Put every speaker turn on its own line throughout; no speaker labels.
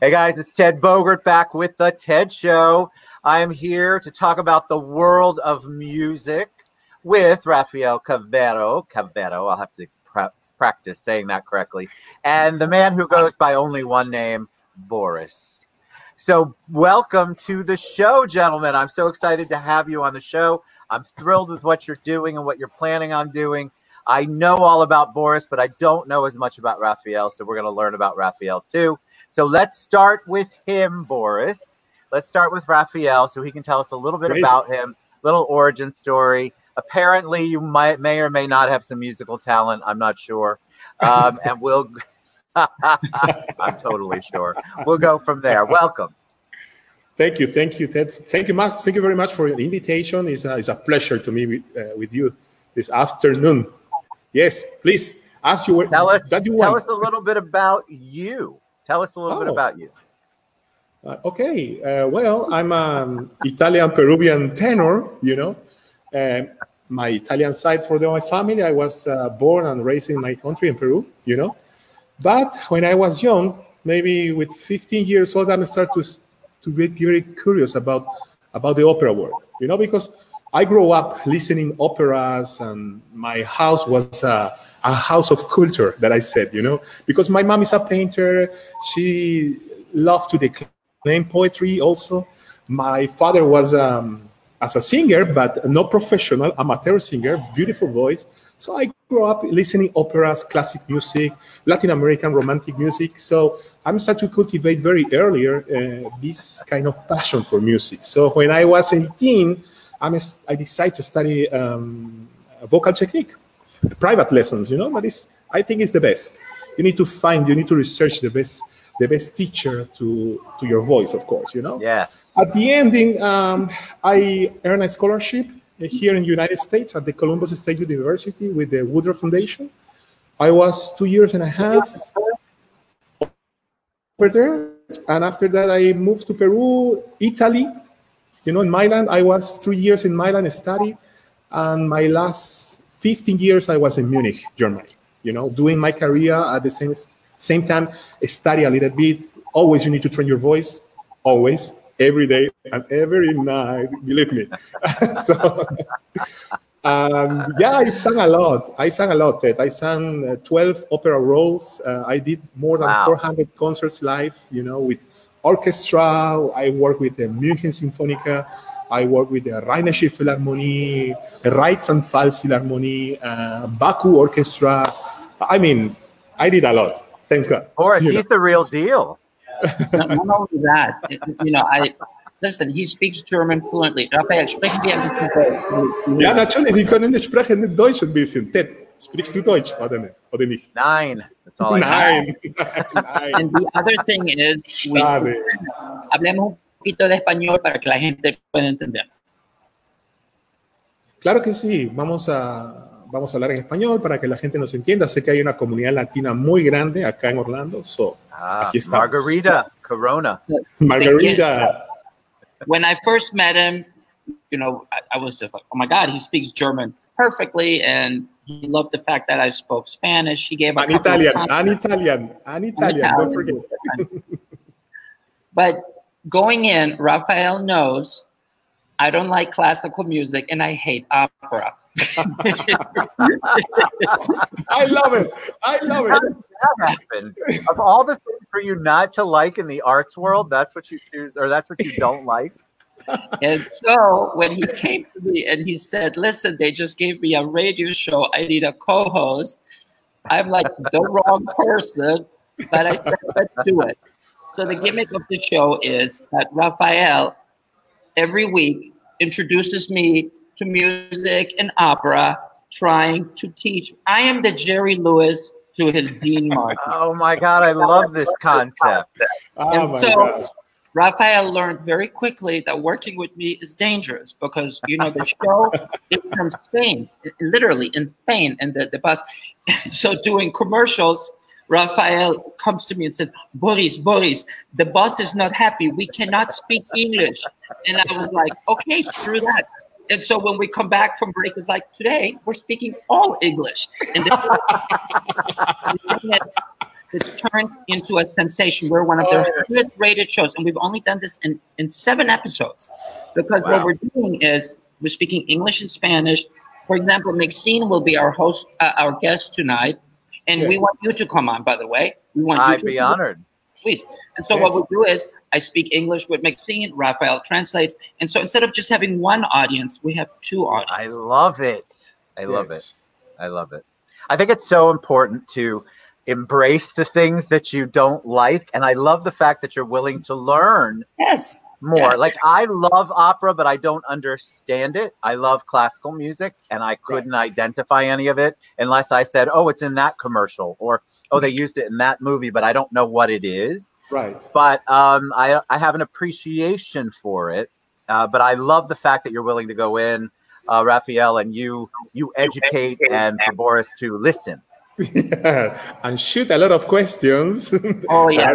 Hey guys, it's Ted Bogert back with the TED Show. I am here to talk about the world of music with Rafael Cavero. I'll have to practice saying that correctly. And the man who goes by only one name, Boris. So welcome to the show, gentlemen. I'm so excited to have you on the show. I'm thrilled with what you're doing and what you're planning on doing. I know all about Boris, but I don't know as much about Rafael, so we're going to learn about Rafael too. So let's start with him, Boris. Let's start with Rafael so he can tell us a little bit about him, little origin story. Apparently, you may or may not have some musical talent. I'm not sure. And we'll, I'm totally sure. We'll go from there. Welcome.
Thank you, Ted. Thank you very much for your invitation. It's a pleasure to meet with you this afternoon. Yes, please, as you were.
Tell us a little bit about you. Tell us a little bit about you.
Okay. Well, I'm an Italian-Peruvian tenor, you know. My Italian side for my family, I was born and raised in my country in Peru, you know. But when I was young, maybe with 15 years old, I started to get very curious about the opera world, you know, because I grew up listening operas, and my house was a house of culture, that I said, you know, because my mom is a painter. She loved to declaim poetry also. My father was as a singer, but not professional, amateur singer, beautiful voice. So I grew up listening operas, classic music, Latin American romantic music. So I'm starting to cultivate very earlier this kind of passion for music. So when I was 18, I decided to study vocal technique, private lessons, you know, but I think it's the best. You need to research the best teacher to your voice, of course, you know?
Yes.
At the ending, I earned a scholarship here in the United States at the Columbus State University with the Woodrow Foundation. I was 2.5 years over there. And after that, I moved to Peru, Italy. You know, in Milan, I was 3 years in Milan study. And my last 15 years, I was in Munich, Germany, you know, doing my career at the same time, study a little bit. Always you need to train your voice, always, every day and every night, believe me. So, yeah, I sang a lot, Ted. I sang 12 opera roles. I did more than 400 concerts live, you know, with orchestra. I worked with the München Sinfonica. I work with the Rheinische Philharmonie, Reiz and Pfalz Philharmonie, Baku Orchestra. I mean, I did a lot. Thanks God.
Boris, he's the real deal.
Not only that, you know, listen, he speaks German fluently. Rafael, sprechen wir ein bisschen Deutsch?
Ja, natürlich, wir können sprechen Deutsch ein bisschen. Ted, sprichst du Deutsch, oder nicht?
Nein. That's all I
Nein. And the other thing is, hablemos un poquito de español para que la gente pueda entender.
Claro que sí, vamos a hablar en español para que la gente nos entienda. Sé que hay una comunidad latina muy grande acá en Orlando. Aquí está.
Margarita, Corona.
Margarita.
When I first met him, you know, I was just like, oh my God, he speaks German perfectly. And he loved the fact that I spoke Spanish. He gave
an Italian, don't forget.
But going in, Rafael knows I don't like classical music and I hate opera.
I love it.
How did that happen? Of all the things for you not to like in the arts world, that's what you choose, or that's what you don't like?
And so when he came to me and he said, listen, they just gave me a radio show. I need a co-host. I'm like the wrong person, but I said, let's do it. So the gimmick of the show is that Rafael every week introduces me to music and opera, trying to teach. I am the Jerry Lewis to his Dean Martin.
Oh my God, I love this concept.
Oh my gosh.
Rafael learned very quickly that working with me is dangerous because, you know, the show is from Spain, literally in Spain, and the bus. So doing commercials, Rafael comes to me and said, Boris, the boss is not happy. We cannot speak English. And I was like, okay, screw that. And so when we come back from break, it's like, today, we're speaking all English. And It's turned into a sensation. We're one of their highest rated shows, and we've only done this in 7 episodes. Because what we're doing is we're speaking English and Spanish. For example, Maxine will be our host, our guest tonight, and we want you to come on, by the way. We want you
I'd
to
be honored.
Please. And so what we'll do is I speak English with Maxine, Rafael translates. And so instead of just having one audience, we have 2 audiences.
I love it. I love it. I love it. I think it's so important to embrace the things that you don't like. And I love the fact that you're willing to learn more.
Yeah.
Like, I love opera, but I don't understand it. I love classical music, and I couldn't identify any of it unless I said, oh, it's in that commercial, or, oh, they used it in that movie, but I don't know what it is.
Right.
But I have an appreciation for it. But I love the fact that you're willing to go in, Rafael, and you educate, and for Boris to listen.
And shoot a lot of questions.
Oh, yeah.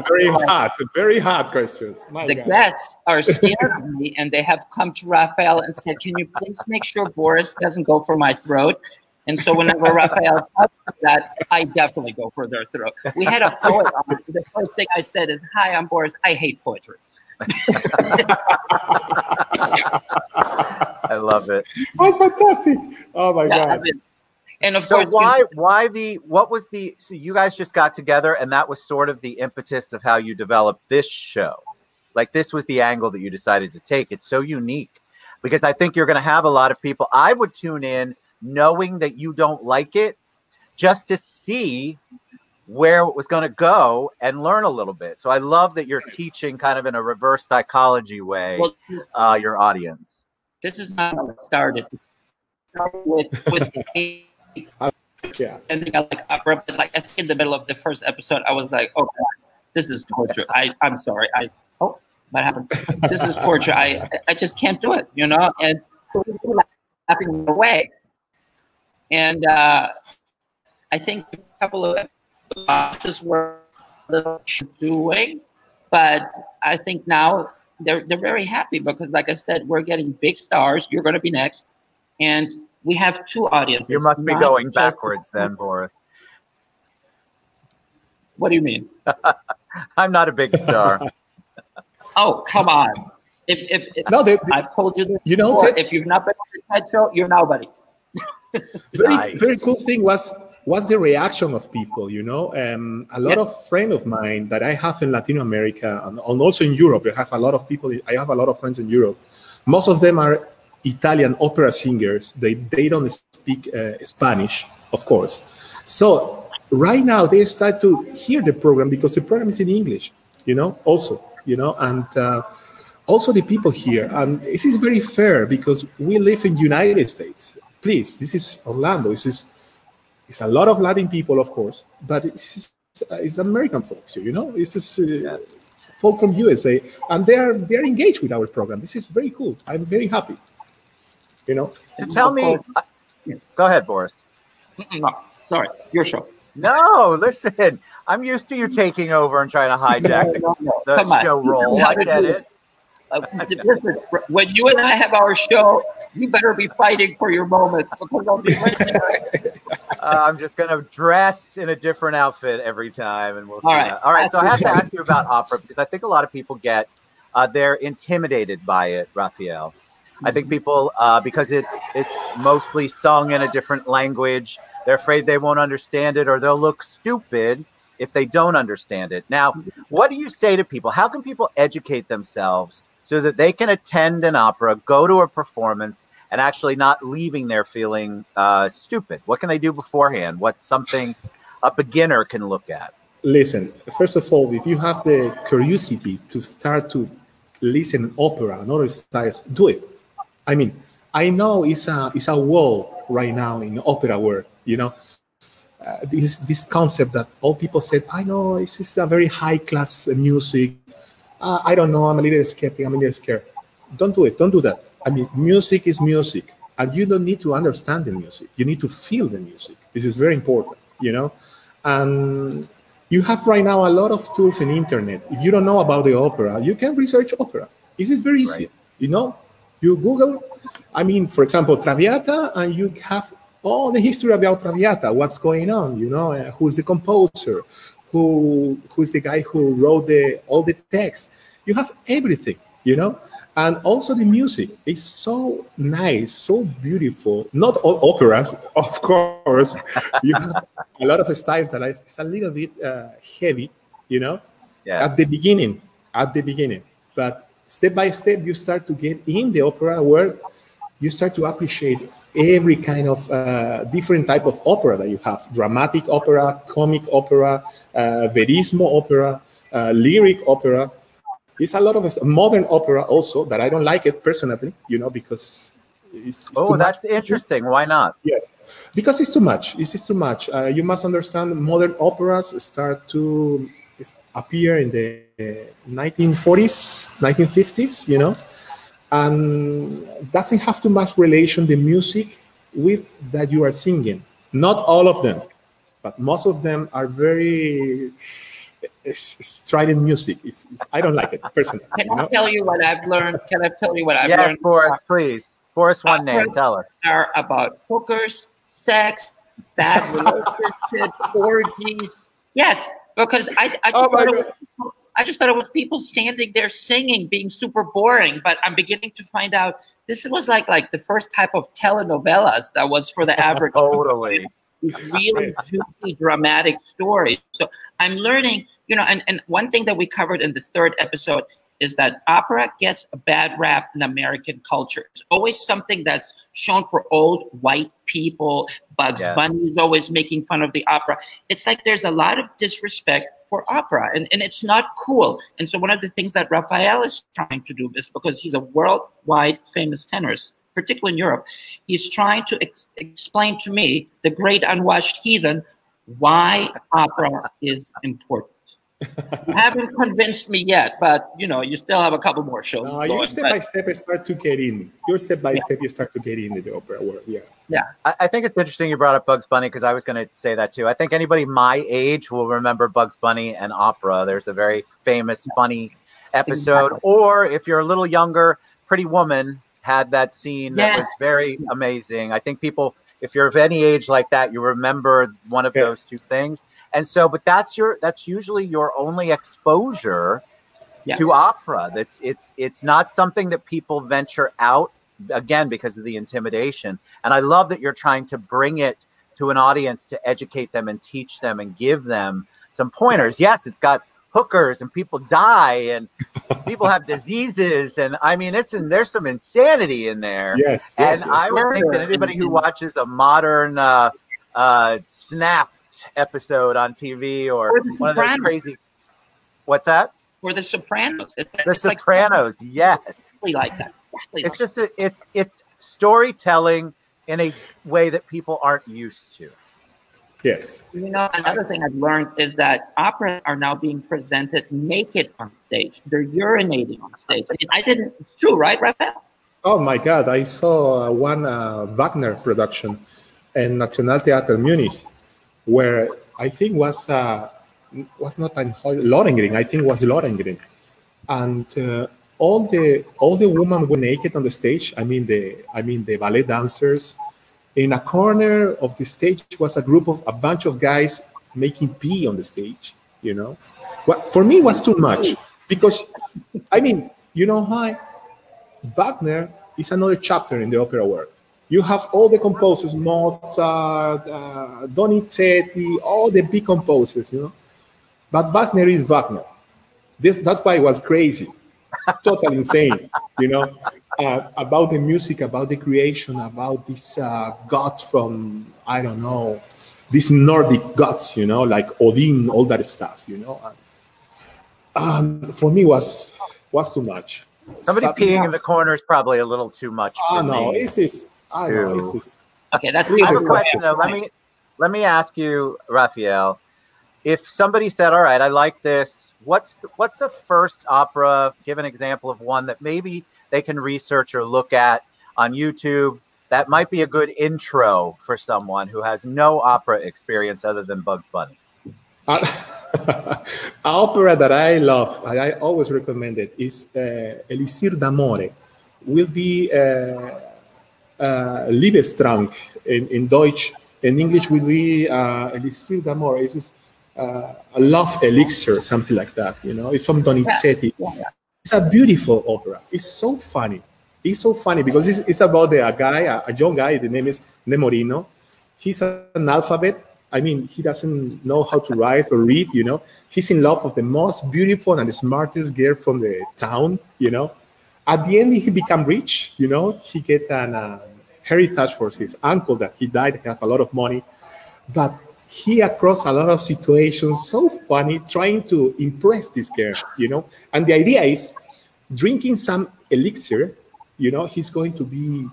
Very hard questions.
The guests are scared of me, and they have come to Rafael and said, can you please make sure Boris doesn't go for my throat? And so whenever Rafael tells me that, I definitely go for their throat. We had a poet on. The first thing I said is, hi, I'm Boris. I hate poetry.
I love it.
That's fantastic. Oh, my God.
I mean, and of
So
course,
so you guys just got together, and that was sort of the impetus of how you developed this show. Like, this was the angle that you decided to take. It's so unique because I think you're going to have a lot of people. I would tune in knowing that you don't like it just to see where it was going to go and learn a little bit. So I love that you're teaching kind of in a reverse psychology way, your audience.
this is not how it started. It started with and I like opera, but like I think in the middle of the first episode, I was like, "Oh God, this is torture." I'm sorry. What happened? This is torture. I just can't do it, you know. And laughing away. And I think a couple of bosses were a little doing, but I think now they're very happy because, like I said, we're getting big stars. You're going to be next, and we have 2 audiences.
You must be going backwards then, Boris.
What do you mean?
I'm not a big star.
Oh, come on. If
No,
I've told you this
you know,
before, if you've not been on the TED show, you're nobody.
Very cool thing was the reaction of people, you know. A lot of friends of mine that I have in Latin America and also in Europe, I have a lot of friends in Europe. Most of them are Italian opera singers. They don't speak Spanish, of course. So right now they start to hear the program because the program is in English, you know, also, you know, and also the people here. And this is very fair because we live in the United States. Please, this is Orlando. It's a lot of Latin people, of course, but it's American folks, you know. It's just folk from USA, and they're engaged with our program. This is very cool. I'm very happy. You know.
So tell me, go ahead, Boris.
No, sorry, your show.
No, listen, I'm used to you taking over and trying to hijack the show role. I get it.
Listen, when you and I have our show, you better be fighting for your moments because I'll be right there.
I'm just going to dress in a different outfit every time, and we'll see. All right, so I have to ask you about opera because I think a lot of people they're intimidated by it, Rafael. I think people, because it's mostly sung in a different language, they're afraid they won't understand it or they'll look stupid if they don't understand it. Now, what do you say to people? How can people educate themselves so that they can attend an opera, go to a performance, and actually not leaving there feeling stupid? What can they do beforehand? What's something a beginner can look at?
Listen, first of all, if you have the curiosity to start to listen opera and other styles, do it. I mean, I know it's a wall right now in opera world, you know. This concept that all people said, I know this is a very high class music. I don't know, I'm a little skeptic, I'm a little scared. Don't do it, don't do that. I mean, music is music, and you don't need to understand the music. You need to feel the music. This is very important, you know. And you have right now a lot of tools in internet. If you don't know about the opera, you can research opera. This is very easy, you know. You Google, I mean, for example, Traviata, and you have all the history about Traviata, what's going on, you know, who's the composer, who's the guy who wrote all the text. You have everything, you know, and also the music is so nice, so beautiful. Not all operas, of course. You have a lot of styles that it's a little bit heavy, you know,
Yes.
at the beginning. But step by step, you start to get in the opera world. You start to appreciate every kind of different type of opera that you have: dramatic opera, comic opera, verismo opera, lyric opera. There's a lot of modern opera also that I don't like it personally, you know, because it's too
that's
much.
interesting. Why not?
Yes, because it's too much. It's too much. You must understand, modern operas start to appear in the 1940s, 1950s, you know, and doesn't have too much relation, the music, with that you are singing. Not all of them, but most of them are very strident music. I don't like it personally.
Can I tell you what I've learned? Can I tell you what I've learned?
Yes, Boris, please. Boris, one name, tell us.
Are about hookers, sex, bad relationships, orgies. Yes, because I just thought it was people standing there singing, being super boring. But I'm beginning to find out this was like the first type of telenovelas that was for the average.
Totally.
These really juicy, dramatic stories. So I'm learning, you know, and one thing that we covered in the third episode is that opera gets a bad rap in American culture. It's always something that's shown for old white people. Bugs Bunny is always making fun of the opera. It's like there's a lot of disrespect for opera, and it's not cool. And so one of the things that Rafael is trying to do is, because he's a worldwide famous tenor, particularly in Europe, he's trying to explain to me, the great unwashed heathen, why opera is important. You haven't convinced me yet, but you know, you still have a couple more shows.
You step by step start to get in. You step by step you start to get into the opera world.
Yeah.
I think it's interesting you brought up Bugs Bunny, because I was going to say that too. I think anybody my age will remember Bugs Bunny and opera. There's a very famous, funny episode. Exactly. Or if you're a little younger, Pretty Woman had that scene that was very amazing. I think people, if you're of any age like that, you remember one of those two things. And so, but that's usually your only exposure to opera. It's not something that people venture out, again, because of the intimidation. And I love that you're trying to bring it to an audience to educate them and teach them and give them some pointers. Yes, it's got hookers and people die and people have diseases, and I mean there's some insanity in there.
Yes.
I would think that anybody who watches a modern Snapped episode on TV or one of those crazy, what's that?
Or The Sopranos.
The Sopranos, yes.
Exactly like that. Exactly.
It's just it's storytelling in a way that people aren't used to.
Yes.
You know, another thing I've learned is that operas are now being presented naked on stage. They're urinating on stage. I mean, it's true, right, Rafael?
Oh my God, I saw one Wagner production in Nationaltheater Munich, where I think was not Lohengrin. I think was Lohengrin, and all the women were naked on the stage. I mean the ballet dancers. In a corner of the stage was a bunch of guys making pee on the stage. You know, what for me was too much, because I mean, you know why? Wagner is another chapter in the opera world. You have all the composers, Mozart, Donizetti, all the big composers, you know. But Wagner is Wagner. That's why it was crazy, totally insane, you know, about the music, about the creation, about these gods from, I don't know, these Nordic gods, you know, like Odin, all that stuff, you know. For me, was too much.
Somebody peeing in the corner is probably a little too much.
Oh no, it's
okay. That's
I have a question though. Let me ask you, Rafael. If somebody said, "All right, I like this," what's the first opera? Give an example of one that maybe they can research or look at on YouTube. That might be a good intro for someone who has no opera experience other than Bugs Bunny.
Opera that I love, and I always recommend it, is Elisir d'Amore. Will be Liebestrank in Deutsch. In English will be Elisir d'Amore. It's a love elixir, something like that. You know, it's from Donizetti.
Yeah. Yeah.
It's a beautiful opera. It's so funny. It's so funny because it's about a young guy. The name is Nemorino. He's an alphabet. I mean, he doesn't know how to write or read, you know. He's in love with the most beautiful and the smartest girl from the town, you know. At the end, he become rich, you know. He get an heritage for his uncle that he died, have a lot of money. But he across a lot of situations, so funny, trying to impress this girl, you know. And the idea is, drinking some elixir, you know, he's going to be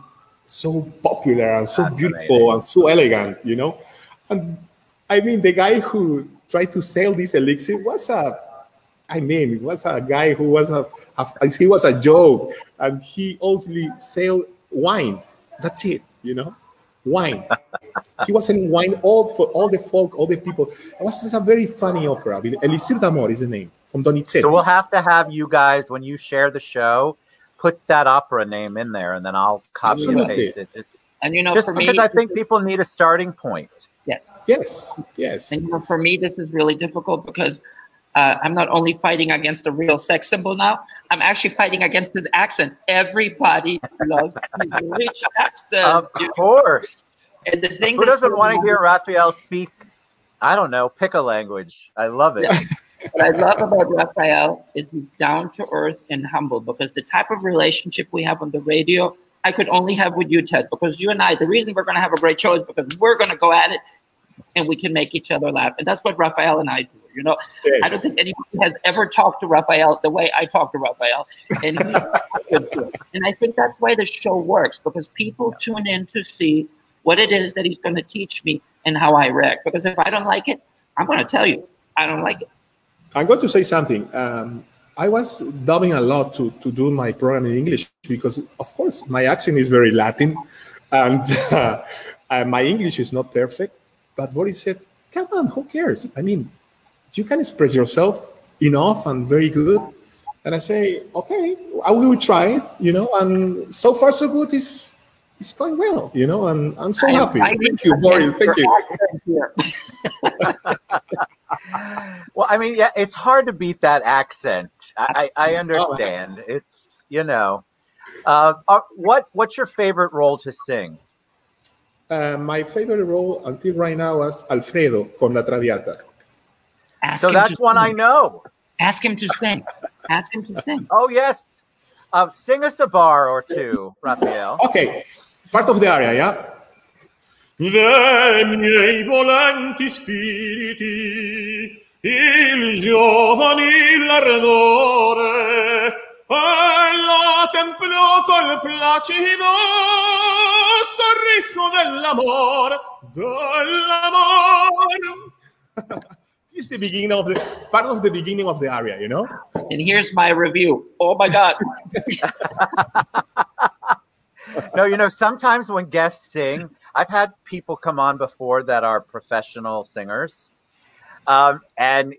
so popular and so beautiful and so elegant, you know. And I mean, the guy who tried to sell this elixir was a guy who was he was a joke, and he also sell wine. That's it, you know, wine. He was selling wine for all the folk, all the people. It was just a very funny opera. Elixir d'Amore is the name from Donizetti.
So we'll have to have you guys, when you share the show, put that opera name in there, and then I'll copy and paste it.
And you know,
just
for
because
me,
I think people need a starting point.
Yes. And you know, for me, this is really difficult because I'm not only fighting against a real sex symbol now, I'm actually fighting against his accent. Everybody loves his rich accent.
Of course.
And the thing
who doesn't want to hear Rafael speak, I don't know, pick a language. I love it.
Yeah. What I love about Rafael is he's down to earth and humble, because the type of relationship we have on the radio, I could only have with you, Ted, because you and I, the reason we're going to have a great show is because we're going to go at it and we can make each other laugh. And that's what Rafael and I do. You know, yes. I don't think anybody has ever talked to Rafael the way I talk to Rafael. And I think that's why the show works, because people tune in to see what it is that he's going to teach me and how I react. Because if I don't like it, I'm going to tell you, I don't like it.
I'm going to say something. I was dubbing a lot to do my program in English because, of course, my accent is very Latin and my English is not perfect. But Boris said, come on, who cares? I mean, you can express yourself enough and very good. And I say, okay, I will try, you know, and so far so good. It's going well, you know, and I'm so happy. Thank you, Boris. Thank you.
Well, I mean, yeah, it's hard to beat that accent. I understand. It's, you know, what's your favorite role to sing?
My favorite role until right now was Alfredo from La Traviata.
So that's one I know.
Ask him to sing. Ask him to sing.
Oh, yes. Sing us a bar or two, Rafael.
Okay. Part of the aria, yeah?
Dei miei volenti spiriti, il giovanile ardore, e la templò col placido sorriso dell'amor.
This is the beginning of part of the beginning of the aria, you know?
And here's my review. Oh my God.
No, you know, sometimes when guests sing, I've had people come on before that are professional singers. And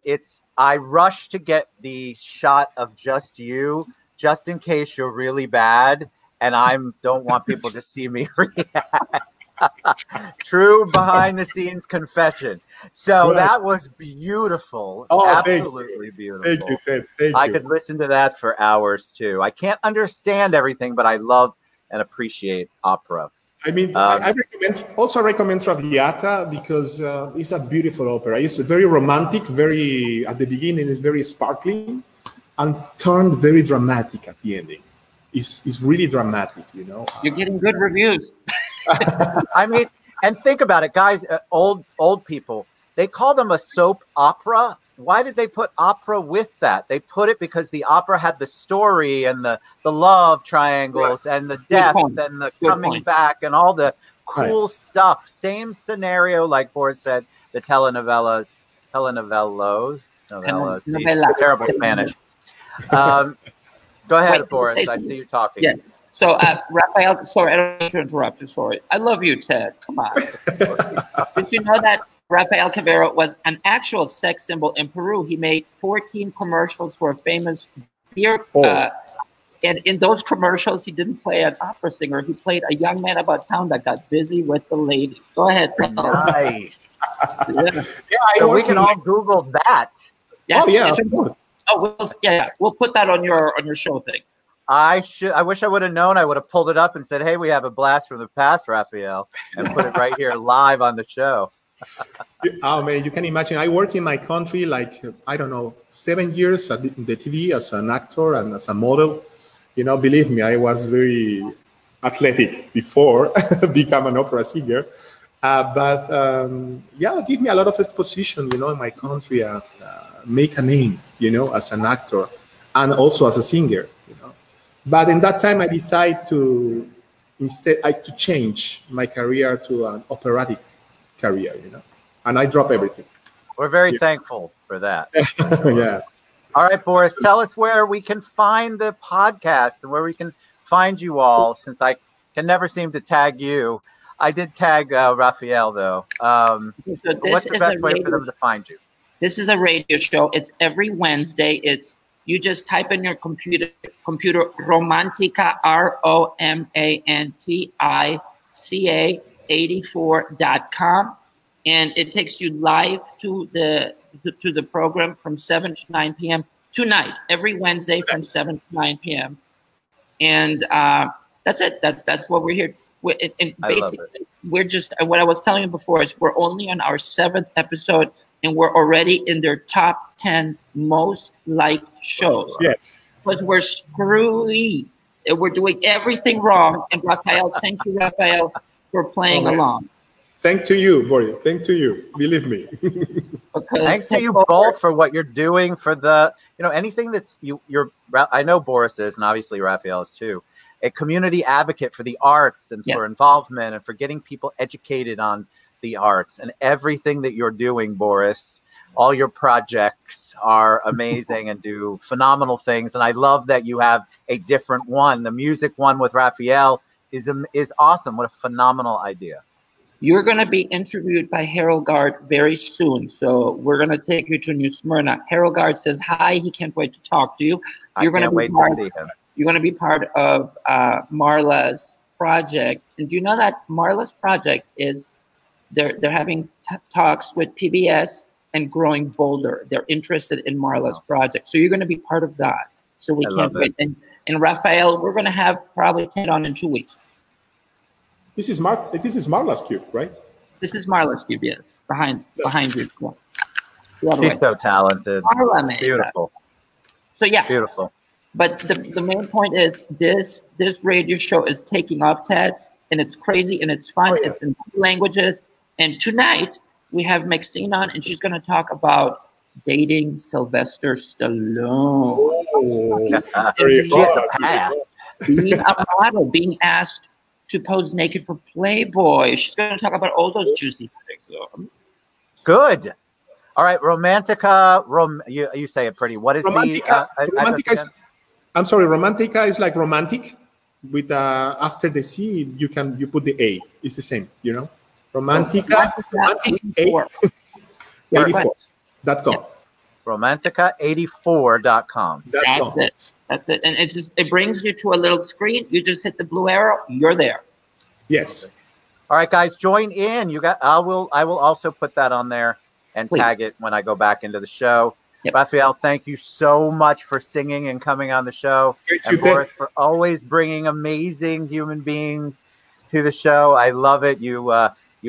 I rush to get the shot of just you, just in case you're really bad. And I don't want people to see me react. True behind the scenes confession. So that was beautiful.
Oh,
absolutely beautiful.
Thank you, Ted. Thank you.
I could listen to that for hours too. I can't understand everything, but I love and appreciate opera.
I mean, I recommend Traviata because it's a beautiful opera. It's very romantic, at the beginning it's very sparkling, and turned very dramatic at the ending. It's really dramatic, you know.
You're getting good reviews.
I mean, and think about it, guys, old people, they call them a soap opera. Why did they put opera with that? They put it because the opera had the story and the love triangles and the death and the coming back and all the cool stuff. Same scenario, like Boris said, the telenovelas, terrible Spanish. Go ahead, Boris. I see you talking.
Yeah. So, Rafael, sorry, I don't mean to interrupt you. Sorry. I love you, Ted. Come on. Did you know that Rafael Cavero was an actual sex symbol in Peru? He made 14 commercials for a famous beer And in those commercials, he didn't play an opera singer. He played a young man about town that got busy with the ladies. Go ahead.
Nice.
Yeah.
So we can all Google that.
Yes,
Oh yeah,
yes,
of course.
we'll put that on your show thing.
I wish I would have known. I would have pulled it up and said, "Hey, we have a blast from the past, Rafael," and put it right here live on the show.
Oh man, you can imagine. I worked in my country like I don't know 7 years at the TV as an actor and as a model. You know, believe me, I was very athletic before become an opera singer. But yeah, give me a lot of exposition, you know, in my country and make a name, you know, as an actor and also as a singer, you know. But in that time, I decided to to change my career to an operatic career, you know, and I dropped everything.
We're very thankful for that.
Yeah.
All right, Boris, tell us where we can find the podcast and where we can find you all, since I can never seem to tag you. I did tag Rafael, though. What's the best way for them to find you?
This is a radio show. It's every Wednesday. You just type in your computer Romantica, ROMANTICA 84.com, and it takes you live to the program from 7 to 9 p.m. tonight, every Wednesday from 7 to 9 p.m. And that's it. That's what we're here. And basically, we're just, what I was telling you before is we're only on our 7th episode, and we're already in their top 10 most liked shows.
Yes.
Because we're screwy. We're doing everything wrong. And Rafael, thank you, Rafael, for playing along.
Thanks to you, Boris. Thanks to you. Believe me.
Thanks to you both for what you're doing for the, you know, anything that's you're, I know Boris is, and obviously Rafael is too, a community advocate for the arts and for involvement and for getting people educated on the arts, and everything that you're doing, Boris. All your projects are amazing and do phenomenal things. And I love that you have a different one. The music one with Rafael is awesome. What a phenomenal idea.
You're going to be interviewed by Harold Garbe very soon. So we're going to take you to New Smyrna. Harold Garbe says hi. He can't wait to talk to you.
I can't wait to see him.
You're going to be part of Marla's project. And do you know that Marla's project is, they're having talks with PBS and Growing Bolder. They're interested in Marla's project. So you're going to be part of that. So we can't wait. And Rafael, we're going to have probably Ted on in 2 weeks.
This is Marla's Cube, right?
This is Marla's Cube, yes. Behind you.
She's so talented.
Marla made
beautiful.
So yeah.
Beautiful.
But the main point is this radio show is taking off, Ted, and it's crazy and it's fun. It's in 2 languages. And tonight we have Maxine on, and she's going to talk about dating Sylvester Stallone.
She has a past.
Being a model, being asked to pose naked for Playboy. She's going to talk about all those juicy things. So.
Good. All right, Romantica. You say it pretty. What is
Romantica? Romantica I'm sorry, Romantica is like romantic. With after the C, you put the A. It's the same, you know. Romantica 84.com.
Romantica84.com.
That's it. And it brings you to a little screen. You just hit the blue arrow. You're there.
Yes.
All right, guys, join in. I will also put that on there and tag it when I go back into the show. Yep. Rafael, thank you so much for singing and coming on the show. And Boris, for always bringing amazing human beings to the show. I love it. You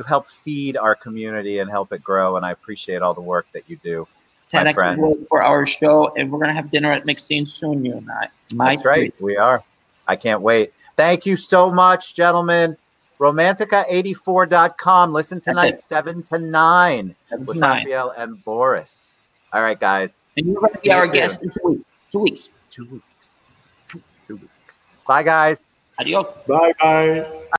help feed our community and help it grow, and I appreciate all the work that you do. My friends.
For our show, and we're going to have dinner at Maxine soon, you and I.
That's right. We are. I can't wait. Thank you so much, gentlemen. Romantica84.com. Listen tonight, 7 to 9 with Rafael and Boris. All right, guys.
And you're going to be our guest in 2 weeks. 2 weeks.
2 weeks. 2 weeks. Bye, guys.
Adios.
Bye-bye.